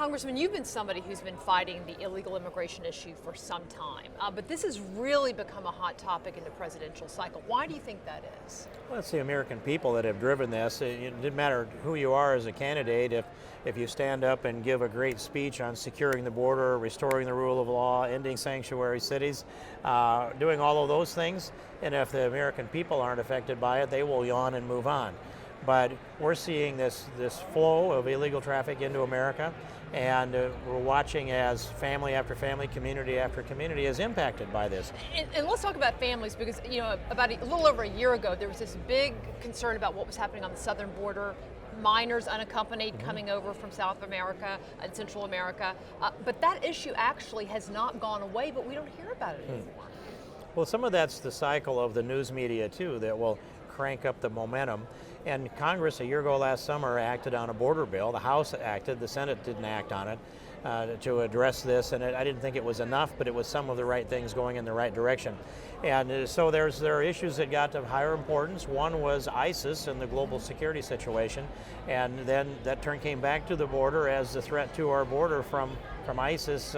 Congressman, you've been somebody who's been fighting the illegal immigration issue for some time, but this has really become a hot topic in the presidential cycle. Why do you think that is? Well, it's the American people that have driven this. It didn't matter who you are as a candidate. If you stand up and give a great speech on securing the border, restoring the rule of law, ending sanctuary cities, doing all of those things, and if the American people aren't affected by it, they will yawn and move on. But we're seeing this flow of illegal traffic into America, and we're watching as family after family, community after community is impacted by this. And let's talk about families, because about a little over a year ago, there was this big concern about what was happening on the southern border. Minors unaccompanied coming over from South America and Central America. But that issue actually has not gone away, but we don't hear about it anymore. Well, some of that's the cycle of the news media too that will crank up the momentum. And Congress a year ago last summer acted on a border bill. The House acted, the Senate didn't act on it to address this, and I didn't think it was enough, but it was some of the right things going in the right direction. And so there are issues that got to higher importance. One was ISIS and the global security situation, and then that came back to the border as the threat to our border from ISIS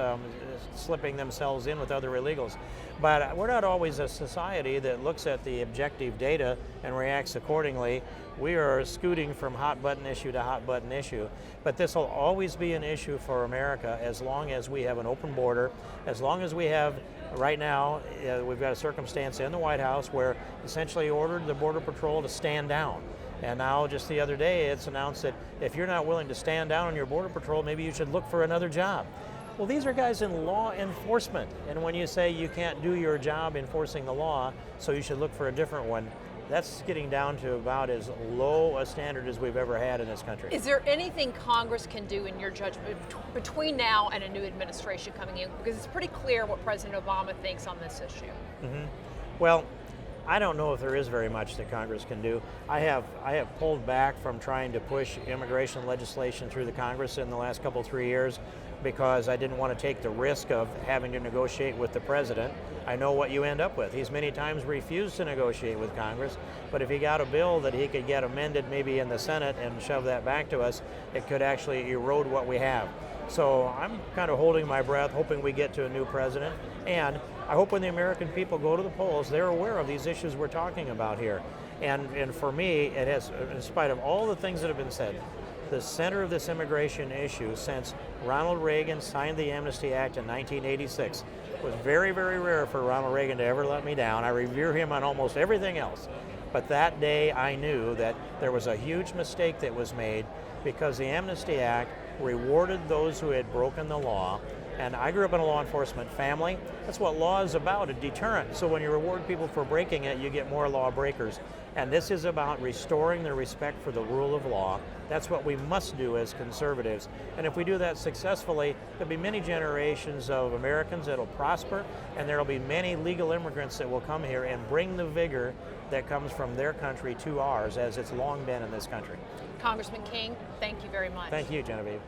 slipping themselves in with other illegals. But we're not always a society that looks at the objective data and reacts accordingly. We are scooting from hot button issue to hot button issue. But this will always be an issue for America as long as we have an open border, as long as we have, right now, we've got a circumstance in the White House where essentially ordered the Border Patrol to stand down. And now, just the other day, it's announced that if you're not willing to stand down on your Border Patrol, maybe you should look for another job. Well, these are guys in law enforcement. And when you say you can't do your job enforcing the law, so you should look for a different one, that's getting down to about as low a standard as we've ever had in this country. Is there anything Congress can do, in your judgment, between now and a new administration coming in? Because it's pretty clear what President Obama thinks on this issue. Well, I don't know if there is very much that Congress can do. I have pulled back from trying to push immigration legislation through the Congress in the last 3 years because I didn't want to take the risk of having to negotiate with the president. I know what you end up with. He's many times refused to negotiate with Congress, but if he got a bill that he could get amended maybe in the Senate and shove that back to us, it could actually erode what we have. So I'm kind of holding my breath, hoping we get to a new president, and I hope when the American people go to the polls, they're aware of these issues we're talking about here. And for me, it has, in spite of all the things that have been said, the center of this immigration issue since Ronald Reagan signed the Amnesty Act in 1986 was very, very rare for Ronald Reagan to ever let me down. I revere him on almost everything else. But that day I knew that there was a huge mistake that was made because the Amnesty Act rewarded those who had broken the law. And I grew up in a law enforcement family. That's what law is about, a deterrent. So when you reward people for breaking it, you get more lawbreakers. And this is about restoring the respect for the rule of law. That's what we must do as conservatives. And if we do that successfully, there'll be many generations of Americans that will prosper, and there'll be many legal immigrants that will come here and bring the vigor that comes from their country to ours, as it's long been in this country. Congressman King, thank you very much. Thank you, Genevieve.